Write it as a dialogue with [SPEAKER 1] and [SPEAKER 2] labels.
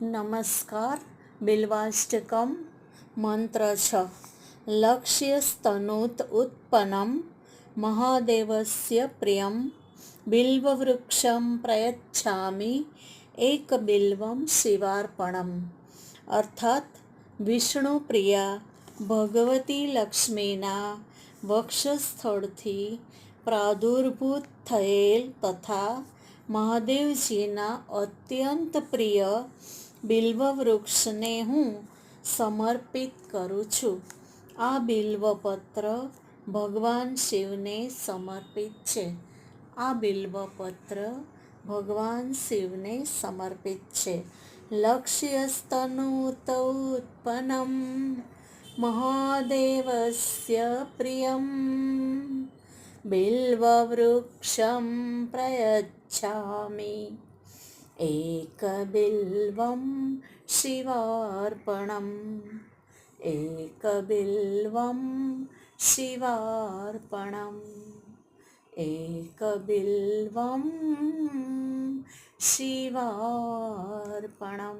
[SPEAKER 1] નમસ્કાર. બિલ્વાષ્ટકમ મંત્ર 6. લક્ષ્યસ્તનૂત ઉત્પન્નમ મહાદેવસ્ય પ્રિયમ બિલ્વવૃક્ષમ પ્રયચ્છામિ એકબિલ્વમ શિવાર્પણમ. અર્થાત વિષ્ણુ પ્રિયા ભગવતી લક્ષ્મીના વક્ષસ્થળથી પ્રાદુર્ભૂત થયેલ તથા મહાદેવજીના અત્યંત પ્રિય બિલ્વવૃક્ષને હું સમર્પિત કરું છું. આ બિલ્વપત્ર ભગવાન શિવને સમર્પિત છે. આ બિલ્વપત્ર ભગવાન શિવને સમર્પિત છે. લક્ષ્યસ્તનૂત ઉત્પન્નમ મહાદેવસ્ય પ્રિયમ બિલ્વવૃક્ષમ પ્રયચ્છામિ એકબિલ્વમ શિવાર્પણમ. એકબિલ્વમ શિવાર્પણમ. એકબિલ્વમ શિવાર્પણમ.